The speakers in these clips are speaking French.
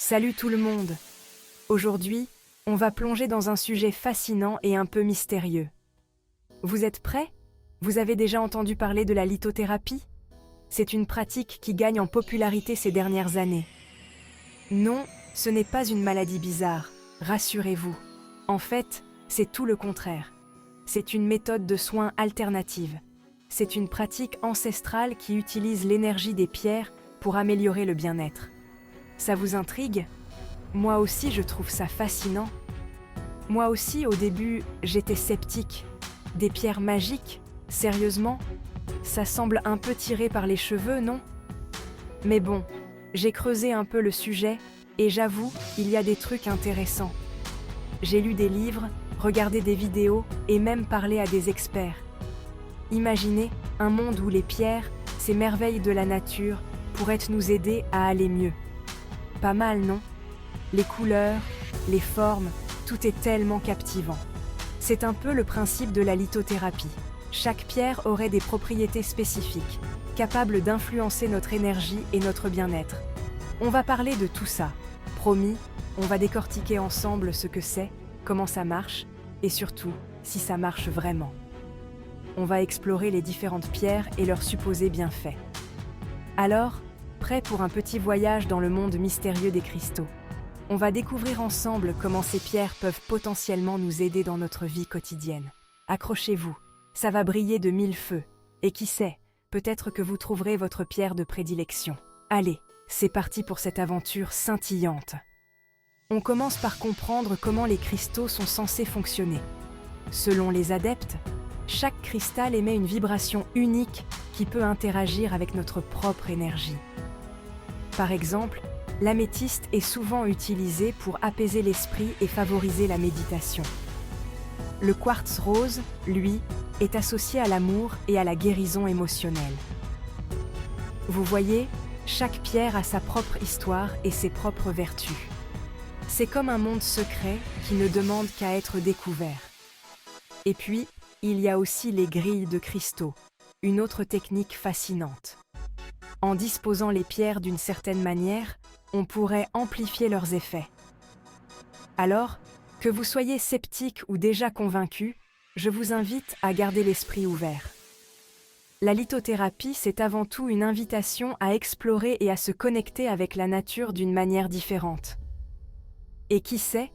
Salut tout le monde! Aujourd'hui, on va plonger dans un sujet fascinant et un peu mystérieux. Vous êtes prêts? Vous avez déjà entendu parler de la lithothérapie? C'est une pratique qui gagne en popularité ces dernières années. Non, ce n'est pas une maladie bizarre, rassurez-vous. En fait, c'est tout le contraire. C'est une méthode de soins alternative. C'est une pratique ancestrale qui utilise l'énergie des pierres pour améliorer le bien-être. Ça vous intrigue? Moi aussi, je trouve ça fascinant. Moi aussi, au début, j'étais sceptique. Des pierres magiques? Sérieusement? Ça semble un peu tiré par les cheveux, non? Mais bon, j'ai creusé un peu le sujet et j'avoue, il y a des trucs intéressants. J'ai lu des livres, regardé des vidéos et même parlé à des experts. Imaginez un monde où les pierres, ces merveilles de la nature, pourraient nous aider à aller mieux. Pas mal, non? Les couleurs, les formes, tout est tellement captivant. C'est un peu le principe de la lithothérapie. Chaque pierre aurait des propriétés spécifiques, capables d'influencer notre énergie et notre bien-être. On va parler de tout ça. Promis, on va décortiquer ensemble ce que c'est, comment ça marche, et surtout, si ça marche vraiment. On va explorer les différentes pierres et leurs supposés bienfaits. Alors, prêt pour un petit voyage dans le monde mystérieux des cristaux? On va découvrir ensemble comment ces pierres peuvent potentiellement nous aider dans notre vie quotidienne. Accrochez-vous, ça va briller de mille feux. Et qui sait, peut-être que vous trouverez votre pierre de prédilection. Allez, c'est parti pour cette aventure scintillante. On commence par comprendre comment les cristaux sont censés fonctionner. Selon les adeptes, chaque cristal émet une vibration unique qui peut interagir avec notre propre énergie. Par exemple, l'améthyste est souvent utilisé pour apaiser l'esprit et favoriser la méditation. Le quartz rose, lui, est associé à l'amour et à la guérison émotionnelle. Vous voyez, chaque pierre a sa propre histoire et ses propres vertus. C'est comme un monde secret qui ne demande qu'à être découvert. Et puis, il y a aussi les grilles de cristaux, une autre technique fascinante. En disposant les pierres d'une certaine manière, on pourrait amplifier leurs effets. Alors, que vous soyez sceptique ou déjà convaincu, je vous invite à garder l'esprit ouvert. La lithothérapie, c'est avant tout une invitation à explorer et à se connecter avec la nature d'une manière différente. Et qui sait,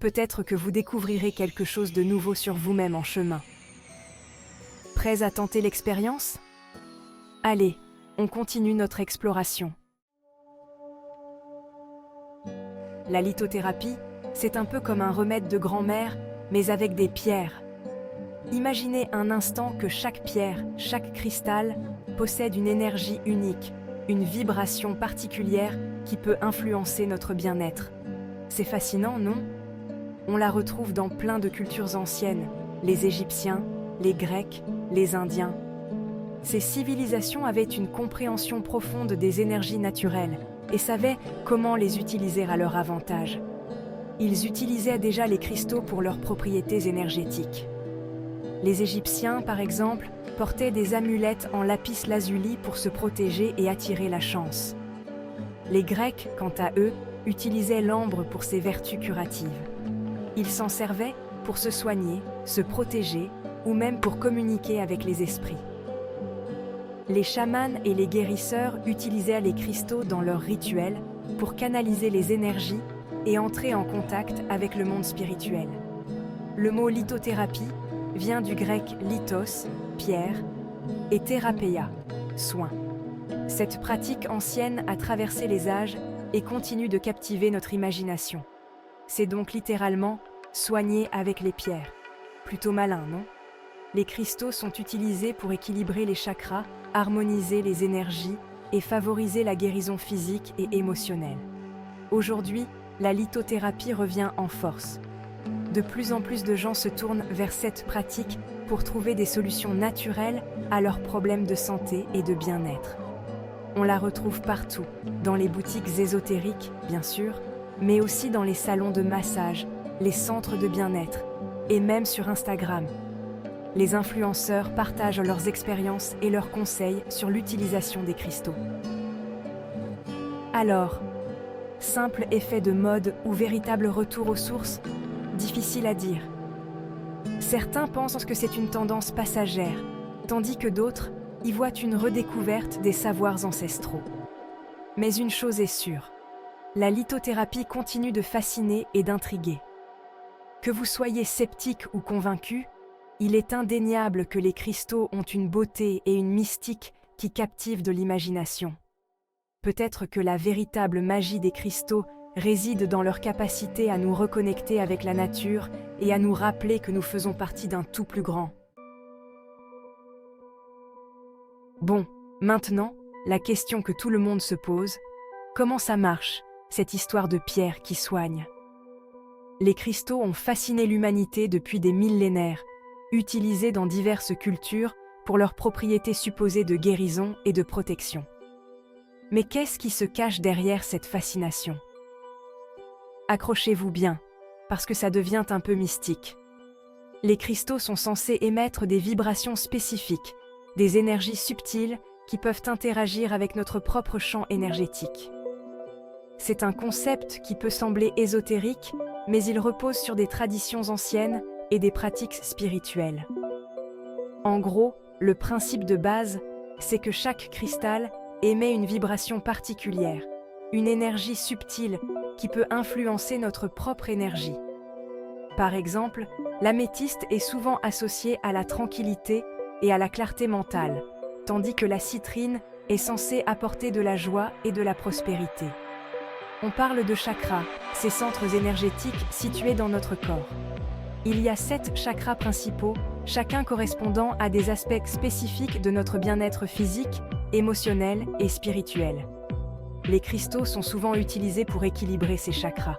peut-être que vous découvrirez quelque chose de nouveau sur vous-même en chemin. Prêts à tenter l'expérience? Allez, on continue notre exploration. La lithothérapie, c'est un peu comme un remède de grand-mère, mais avec des pierres. Imaginez un instant que chaque pierre, chaque cristal, possède une énergie unique, une vibration particulière qui peut influencer notre bien-être. C'est fascinant, non? On la retrouve dans plein de cultures anciennes, les Égyptiens, les Grecs, les Indiens. Ces civilisations avaient une compréhension profonde des énergies naturelles et savaient comment les utiliser à leur avantage. Ils utilisaient déjà les cristaux pour leurs propriétés énergétiques. Les Égyptiens, par exemple, portaient des amulettes en lapis-lazuli pour se protéger et attirer la chance. Les Grecs, quant à eux, utilisaient l'ambre pour ses vertus curatives. Ils s'en servaient pour se soigner, se protéger ou même pour communiquer avec les esprits. Les chamans et les guérisseurs utilisaient les cristaux dans leurs rituels pour canaliser les énergies et entrer en contact avec le monde spirituel. Le mot lithothérapie vient du grec lithos, pierre, et thérapeia, soin. Cette pratique ancienne a traversé les âges et continue de captiver notre imagination. C'est donc littéralement soigner avec les pierres. Plutôt malin, non? Les cristaux sont utilisés pour équilibrer les chakras, harmoniser les énergies et favoriser la guérison physique et émotionnelle. Aujourd'hui, la lithothérapie revient en force. De plus en plus de gens se tournent vers cette pratique pour trouver des solutions naturelles à leurs problèmes de santé et de bien-être. On la retrouve partout, dans les boutiques ésotériques, bien sûr, mais aussi dans les salons de massage, les centres de bien-être, et même sur Instagram. Les influenceurs partagent leurs expériences et leurs conseils sur l'utilisation des cristaux. Alors, simple effet de mode ou véritable retour aux sources? Difficile à dire. Certains pensent que c'est une tendance passagère, tandis que d'autres y voient une redécouverte des savoirs ancestraux. Mais une chose est sûre, la lithothérapie continue de fasciner et d'intriguer. Que vous soyez sceptique ou convaincu, il est indéniable que les cristaux ont une beauté et une mystique qui captivent de l'imagination. Peut-être que la véritable magie des cristaux réside dans leur capacité à nous reconnecter avec la nature et à nous rappeler que nous faisons partie d'un tout plus grand. Bon, maintenant, la question que tout le monde se pose, comment ça marche, cette histoire de pierre qui soigne? Les cristaux ont fasciné l'humanité depuis des millénaires, utilisés dans diverses cultures pour leurs propriétés supposées de guérison et de protection. Mais qu'est-ce qui se cache derrière cette fascination? Accrochez-vous bien, parce que ça devient un peu mystique. Les cristaux sont censés émettre des vibrations spécifiques, des énergies subtiles qui peuvent interagir avec notre propre champ énergétique. C'est un concept qui peut sembler ésotérique, mais il repose sur des traditions anciennes et des pratiques spirituelles. En gros, le principe de base, c'est que chaque cristal émet une vibration particulière, une énergie subtile qui peut influencer notre propre énergie. Par exemple, l'améthyste est souvent associée à la tranquillité et à la clarté mentale, tandis que la citrine est censée apporter de la joie et de la prospérité. On parle de chakras, ces centres énergétiques situés dans notre corps. Il y a 7 chakras principaux, chacun correspondant à des aspects spécifiques de notre bien-être physique, émotionnel et spirituel. Les cristaux sont souvent utilisés pour équilibrer ces chakras.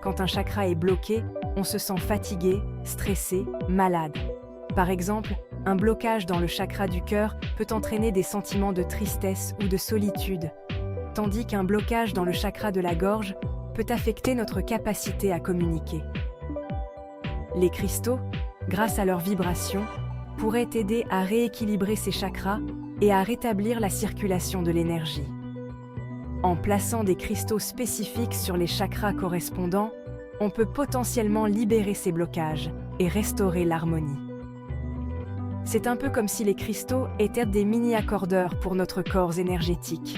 Quand un chakra est bloqué, on se sent fatigué, stressé, malade. Par exemple, un blocage dans le chakra du cœur peut entraîner des sentiments de tristesse ou de solitude, tandis qu'un blocage dans le chakra de la gorge peut affecter notre capacité à communiquer. Les cristaux, grâce à leur vibration, pourraient aider à rééquilibrer ces chakras et à rétablir la circulation de l'énergie. En plaçant des cristaux spécifiques sur les chakras correspondants, on peut potentiellement libérer ces blocages et restaurer l'harmonie. C'est un peu comme si les cristaux étaient des mini-accordeurs pour notre corps énergétique.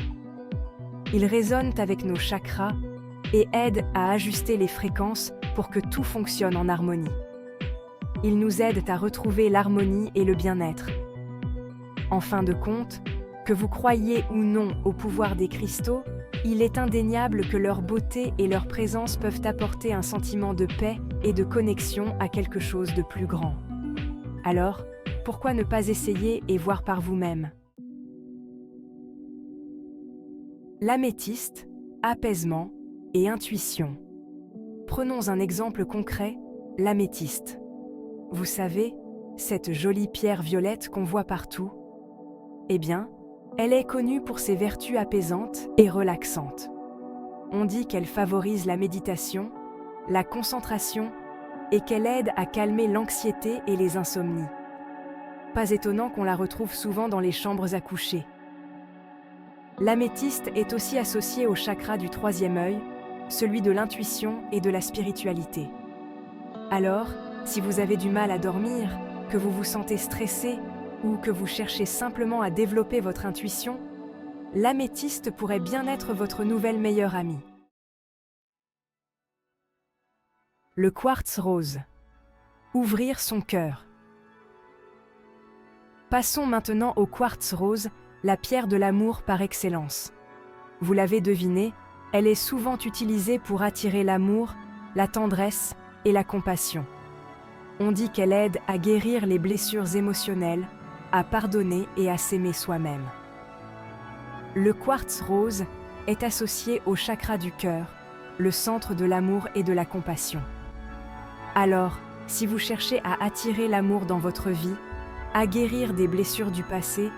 Ils résonnent avec nos chakras et aident à ajuster les fréquences pour que tout fonctionne en harmonie. Ils nous aident à retrouver l'harmonie et le bien-être. En fin de compte, que vous croyiez ou non au pouvoir des cristaux, il est indéniable que leur beauté et leur présence peuvent apporter un sentiment de paix et de connexion à quelque chose de plus grand. Alors, pourquoi ne pas essayer et voir par vous-même? L'améthyste, apaisement et intuition. Prenons un exemple concret, l'améthyste. Vous savez, cette jolie pierre violette qu'on voit partout? Eh bien, elle est connue pour ses vertus apaisantes et relaxantes. On dit qu'elle favorise la méditation, la concentration et qu'elle aide à calmer l'anxiété et les insomnies. Pas étonnant qu'on la retrouve souvent dans les chambres à coucher. L'améthyste est aussi associée au chakra du 3e œil, celui de l'intuition et de la spiritualité. Alors, si vous avez du mal à dormir, que vous vous sentez stressé ou que vous cherchez simplement à développer votre intuition, l'améthyste pourrait bien être votre nouvelle meilleure amie. Le quartz rose. Ouvrir son cœur. Passons maintenant au quartz rose, la pierre de l'amour par excellence. Vous l'avez deviné, elle est souvent utilisée pour attirer l'amour, la tendresse et la compassion. On dit qu'elle aide à guérir les blessures émotionnelles, à pardonner et à s'aimer soi-même. Le quartz rose est associé au chakra du cœur, le centre de l'amour et de la compassion. Alors, si vous cherchez à attirer l'amour dans votre vie, à guérir des blessures du passé,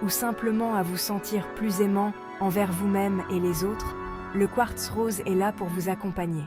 ou simplement à vous sentir plus aimant envers vous-même et les autres, le quartz rose est là pour vous accompagner.